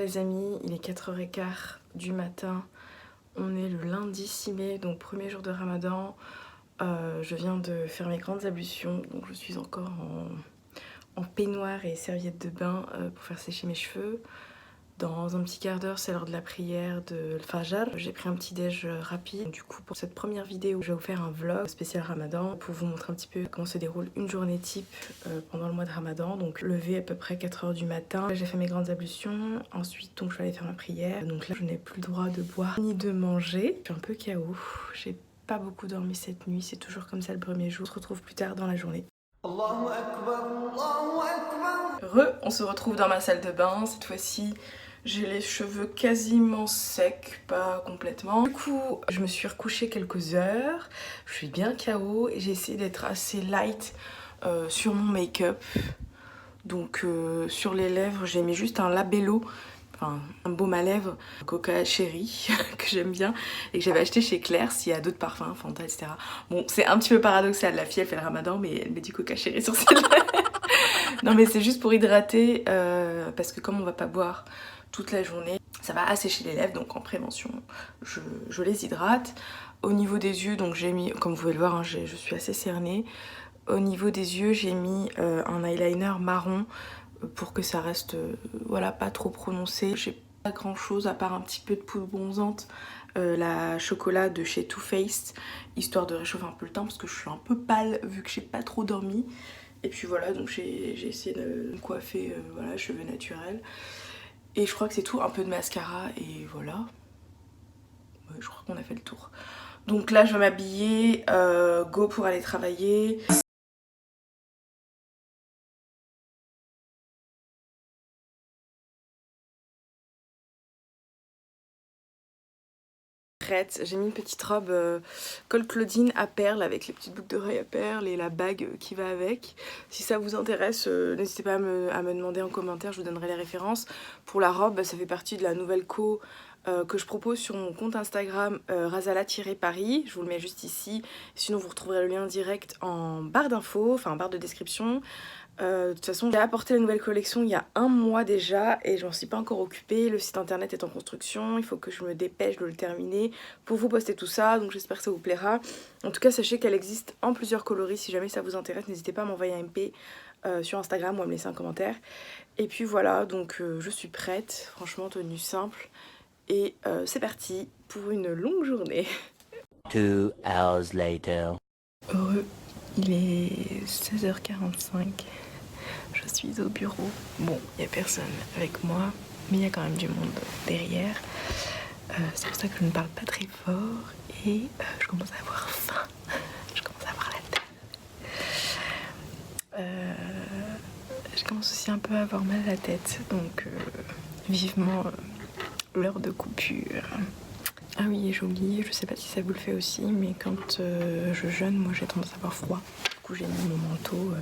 les amis, il est 4h15 du matin, on est le lundi 6 mai, donc premier jour de Ramadan. Je viens de faire mes grandes ablutions, donc je suis encore en peignoir et serviette de bain pour faire sécher mes cheveux. Dans un petit quart d'heure, c'est l'heure de la prière de Fajr. J'ai pris un petit déj rapide. Du coup, pour cette première vidéo, je vais vous faire un vlog spécial Ramadan pour vous montrer un petit peu comment se déroule une journée type pendant le mois de Ramadan. Donc, levé à peu près 4h du matin. J'ai fait mes grandes ablutions. Ensuite, donc, je vais aller faire ma prière. Donc là, je n'ai plus le droit de boire ni de manger. Je suis un peu KO. J'ai pas beaucoup dormi cette nuit. C'est toujours comme ça le premier jour. On se retrouve plus tard dans la journée. Allahu Akbar, Allahu Akbar. On se retrouve dans ma salle de bain. Cette fois-ci, j'ai les cheveux quasiment secs, pas complètement. Du coup, je me suis recouchée quelques heures. Je suis bien KO et j'ai essayé d'être assez light sur mon make-up. Donc sur les lèvres, j'ai mis juste un labello, enfin un baume à lèvres Coca Cherry que j'aime bien et que j'avais acheté chez Claire. S'il y a d'autres parfums, Fanta, etc. Bon, c'est un petit peu paradoxal, la fille elle fait le Ramadan mais elle met du Coca Cherry sur ses lèvres. Non mais c'est juste pour hydrater parce que comme on va pas boire toute la journée, ça va assécher les lèvres, donc en prévention je les hydrate. Au niveau des yeux, donc j'ai mis, comme vous pouvez le voir, hein, je suis assez cernée. Au niveau des yeux, j'ai mis un eyeliner marron pour que ça reste voilà, pas trop prononcé. J'ai pas grand chose à part un petit peu de poudre bronzante, la chocolat de chez Too Faced, histoire de réchauffer un peu le teint parce que je suis un peu pâle vu que j'ai pas trop dormi. Et puis voilà, donc j'ai essayé de me coiffer voilà, cheveux naturels. Et je crois que c'est tout, un peu de mascara et voilà. Ouais, je crois qu'on a fait le tour. Donc là je vais m'habiller, go pour aller travailler. J'ai mis une petite robe col Claudine à perles avec les petites boucles d'oreilles à perles et la bague qui va avec. Si ça vous intéresse, n'hésitez pas à me demander en commentaire, je vous donnerai les références. Pour la robe, ça fait partie de la nouvelle co que je propose sur mon compte Instagram razala-paris. Je vous le mets juste ici. Sinon, vous retrouverez le lien direct en barre d'infos, enfin en barre de description. De toute façon, j'ai apporté la nouvelle collection il y a un mois déjà et je m'en suis pas encore occupée. Le site internet est en construction, il faut que je me dépêche de le terminer pour vous poster tout ça, donc j'espère que ça vous plaira. En tout cas, sachez qu'elle existe en plusieurs coloris, si jamais ça vous intéresse, n'hésitez pas à m'envoyer un MP sur Instagram ou à me laisser un commentaire. Et puis voilà, donc je suis prête, franchement tenue simple et c'est parti pour une longue journée. 2 hours later. Heureux, il est 16h45. Je suis au bureau. Bon, il n'y a personne avec moi, mais il y a quand même du monde derrière. C'est pour ça que je ne parle pas très fort et je commence à avoir faim. Je commence à avoir la tête. Je commence aussi un peu à avoir mal à la tête, donc vivement l'heure de coupure. Ah oui, j'ai oublié, je sais pas si ça vous le fait aussi, mais quand je jeûne, moi j'ai tendance à avoir froid. Du coup j'ai mis mon manteau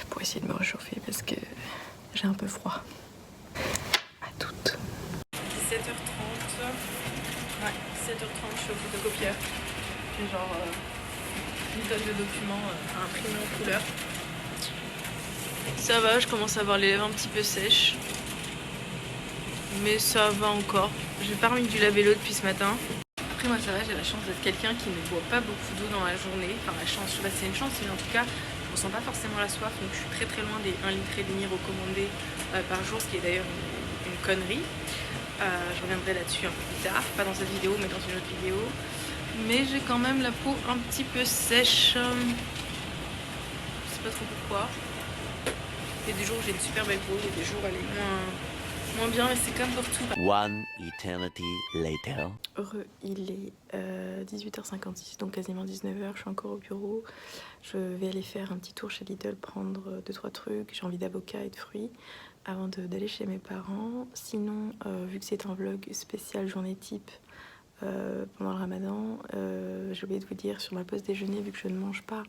pour essayer de me réchauffer parce que j'ai un peu froid. À toutes. 17h30. Ouais, 17h30, je suis au photocopieur. J'ai genre une tonne de documents à imprimer en couleur. Ça va, je commence à avoir les lèvres un petit peu sèches. Mais ça va encore. J'ai pas remis du labello depuis ce matin. Après moi ça va, j'ai la chance d'être quelqu'un qui ne boit pas beaucoup d'eau dans la journée. Enfin la chance, je sais pas si c'est une chance, mais en tout cas je ressens pas forcément la soif. Donc je suis très loin des 1,5 litre recommandés par jour, ce qui est d'ailleurs une connerie. Je reviendrai là-dessus un peu plus tard, pas dans cette vidéo mais dans une autre vidéo. Mais j'ai quand même la peau un petit peu sèche. Je sais pas trop pourquoi. Il y a des jours où j'ai une super belle peau, il y a des jours où elle est moins bien, mais c'est comme pour tout. One eternity later. Heureux, il est 18h56, donc quasiment 19h, je suis encore au bureau. Je vais aller faire un petit tour chez Lidl, prendre 2-3 trucs. J'ai envie d'avocat et de fruits avant d'aller chez mes parents. Sinon, vu que c'est un vlog spécial journée type pendant le Ramadan, j'ai oublié de vous dire sur ma pause déjeuner, vu que je ne mange pas,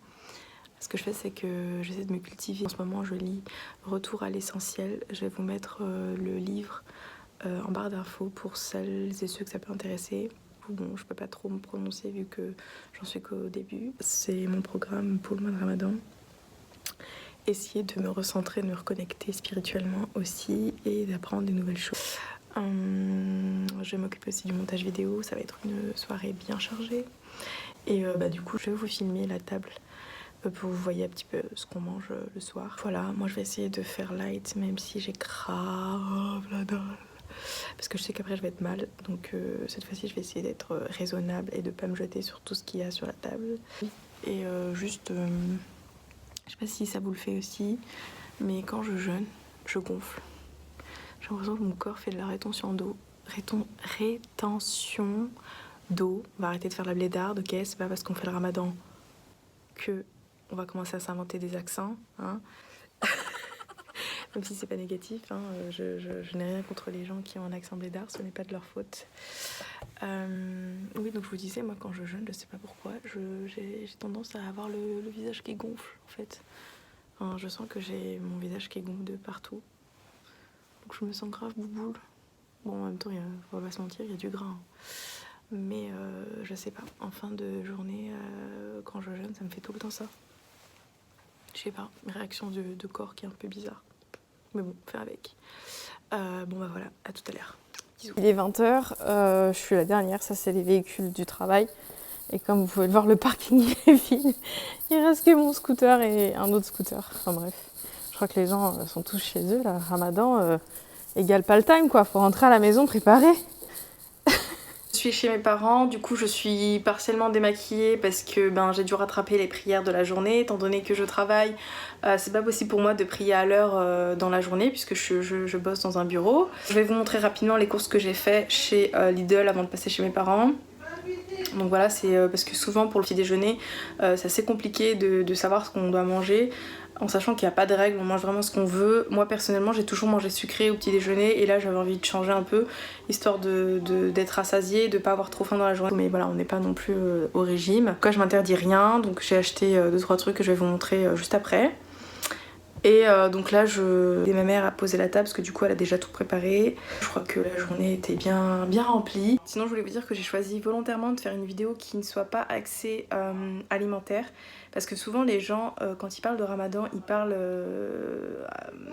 ce que je fais c'est que j'essaie de me cultiver. En ce moment je lis Retour à l'essentiel. Je vais vous mettre le livre en barre d'infos pour celles et ceux que ça peut intéresser. Bon, je peux pas trop me prononcer vu que j'en suis qu'au début. C'est mon programme pour le mois de Ramadan. Essayer de me recentrer, de me reconnecter spirituellement aussi et d'apprendre des nouvelles choses. Je vais m'occuper aussi du montage vidéo, ça va être une soirée bien chargée. Et du coup je vais vous filmer la table pour que vous voyez un petit peu ce qu'on mange le soir. Voilà, moi je vais essayer de faire light même si j'ai grave la dalle. Parce que je sais qu'après je vais être mal, donc cette fois-ci je vais essayer d'être raisonnable et de pas me jeter sur tout ce qu'il y a sur la table. Et juste, je sais pas si ça vous le fait aussi, mais quand je jeûne, je gonfle. J'ai l'impression que mon corps fait de la rétention d'eau. Rétention d'eau. On va arrêter de faire la blédarde, ok? C'est pas parce qu'on fait le ramadan que on va commencer à s'inventer des accents, hein. Même si c'est pas négatif, hein, je n'ai rien contre les gens qui ont un accent blédard, ce n'est pas de leur faute. Oui, donc je vous disais, moi quand je jeûne, je sais pas pourquoi, j'ai tendance à avoir le visage qui gonfle en fait. Enfin, je sens que j'ai mon visage qui gonfle de partout. Donc je me sens grave bouboule. Bon, en même temps, on va pas se mentir, il y a du gras. Hein. Mais je sais pas, en fin de journée, quand je jeûne, ça me fait tout le temps ça. Je sais pas, une réaction de corps qui est un peu bizarre. Mais bon, faire avec. Bon bah voilà, à tout à l'heure. Bisous. Il est 20h, je suis la dernière, ça c'est les véhicules du travail. Et comme vous pouvez le voir, le parking est vide. Il reste que mon scooter et un autre scooter. Enfin bref, je crois que les gens sont tous chez eux là. Ramadan égale pas le time quoi, faut rentrer à la maison préparé. Je suis chez mes parents, du coup je suis partiellement démaquillée parce que j'ai dû rattraper les prières de la journée. Étant donné que je travaille, c'est pas possible pour moi de prier à l'heure dans la journée puisque je bosse dans un bureau. Je vais vous montrer rapidement les courses que j'ai fait chez Lidl avant de passer chez mes parents. Donc voilà, c'est parce que souvent pour le petit déjeuner, c'est assez compliqué de savoir ce qu'on doit manger. En sachant qu'il n'y a pas de règles, on mange vraiment ce qu'on veut. Moi personnellement j'ai toujours mangé sucré au petit déjeuner et là j'avais envie de changer un peu, histoire d'être rassasiée, de pas avoir trop faim dans la journée. Mais voilà, on n'est pas non plus au régime. En tout cas je m'interdis rien, donc j'ai acheté 2-3 trucs que je vais vous montrer juste après. Et donc là, ma mère a posé la table parce que du coup elle a déjà tout préparé. Je crois que la journée était bien remplie. Sinon je voulais vous dire que j'ai choisi volontairement de faire une vidéo qui ne soit pas axée alimentaire. Parce que souvent les gens, quand ils parlent de Ramadan, ils parlent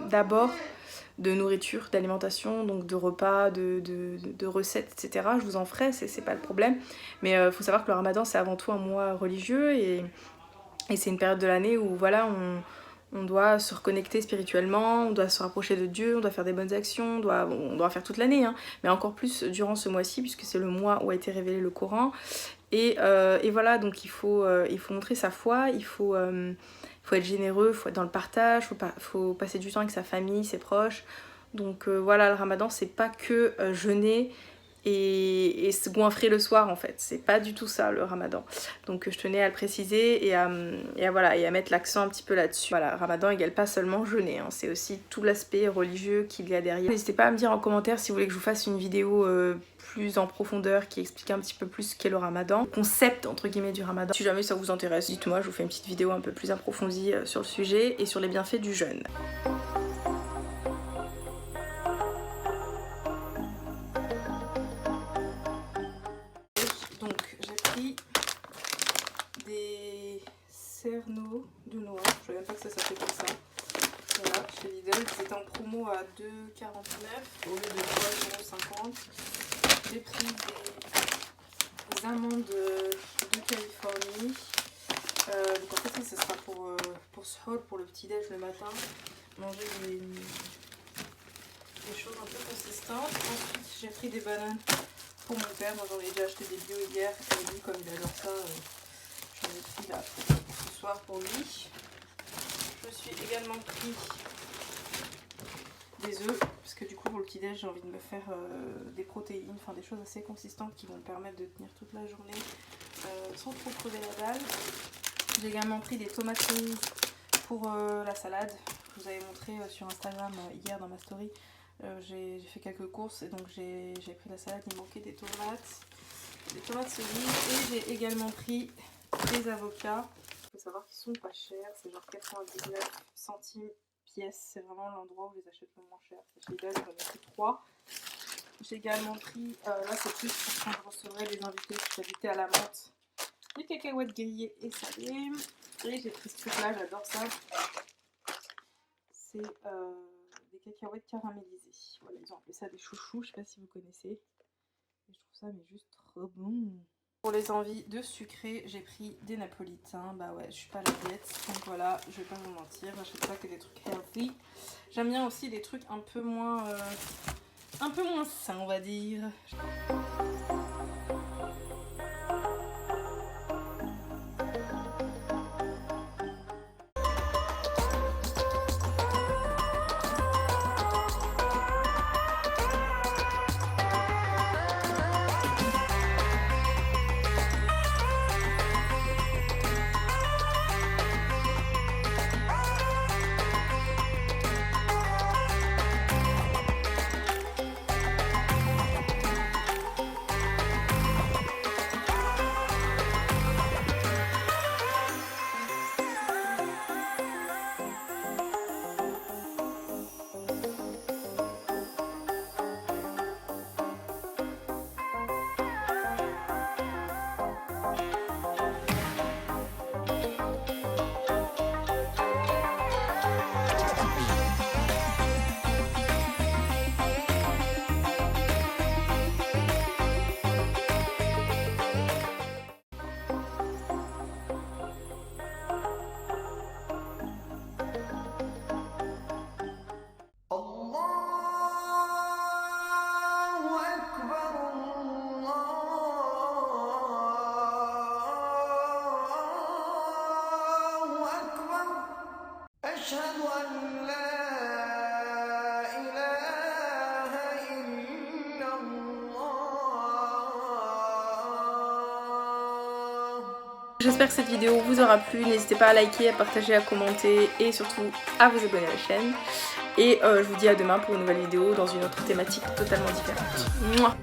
d'abord de nourriture, d'alimentation, donc de repas, de recettes, etc. Je vous en ferai, c'est pas le problème. Mais faut savoir que le Ramadan c'est avant tout un mois religieux et c'est une période de l'année où voilà, on doit se reconnecter spirituellement, on doit se rapprocher de Dieu, on doit faire des bonnes actions, on doit faire toute l'année, hein, mais encore plus durant ce mois-ci puisque c'est le mois où a été révélé le Coran. Et voilà, donc il faut montrer sa foi, il faut être généreux, il faut être dans le partage, faut passer du temps avec sa famille, ses proches. Donc voilà, le Ramadan c'est pas que jeûner et se goinfrer le soir en fait, c'est pas du tout ça le Ramadan. Donc je tenais à le préciser et à mettre l'accent un petit peu là-dessus. Voilà, Ramadan égale pas seulement jeûner, hein, c'est aussi tout l'aspect religieux qu'il y a derrière. N'hésitez pas à me dire en commentaire si vous voulez que je vous fasse une vidéo plus en profondeur qui explique un petit peu plus ce qu'est le Ramadan, le concept entre guillemets du Ramadan. Si jamais ça vous intéresse, dites-moi, je vous fais une petite vidéo un peu plus approfondie sur le sujet et sur les bienfaits du jeûne. Donc j'ai pris des cerneaux de noix, je savais même pas que ça s'appelait comme ça. Voilà, chez Lidl, ils étaient en promo à 2,49 au lieu de 3,50 €. J'ai pris des amandes de Californie. Donc en fait ça sera pour Suhoor, pour le petit déj le matin. Manger des choses un peu consistantes. Ensuite j'ai pris des bananes pour mon père. Moi j'en ai déjà acheté des bio hier et lui comme il adore ça, j'en ai pris là pour ce soir pour lui. Je suis également pris des œufs parce que du coup pour le petit déj j'ai envie de me faire des protéines, enfin des choses assez consistantes qui vont me permettre de tenir toute la journée sans trop crever la dalle. J'ai également pris des tomates cerises pour la salade. Je vous avais montré sur Instagram hier dans ma story. J'ai fait quelques courses et donc j'ai pris la salade, il manquait des tomates cerises et j'ai également pris des avocats. Il faut savoir qu'ils sont pas chers, c'est genre 99 centimes pièce, c'est vraiment l'endroit où je les achète le moins cher. C'est chez Lidl, j'en ai pris 3. J'ai également pris, là c'est plus pour quand je recevrai des invités, je suis invitée à la menthe, des cacahuètes grillées et salées. Et j'ai pris ce truc là, j'adore ça. C'est des des cacahuètes caramélisées. Voilà, ils ont appelé ça des chouchous, je sais pas si vous connaissez. Et je trouve ça mais juste trop bon. Pour les envies de sucré, j'ai pris des napolitains. Bah ouais, je suis pas à la diète, donc voilà, je vais pas vous mentir, j'achète pas que des trucs healthy. J'aime bien aussi des trucs un peu moins sains, on va dire. J'espère que cette vidéo vous aura plu, n'hésitez pas à liker, à partager, à commenter et surtout à vous abonner à la chaîne. Et je vous dis à demain pour une nouvelle vidéo dans une autre thématique totalement différente. Mouah.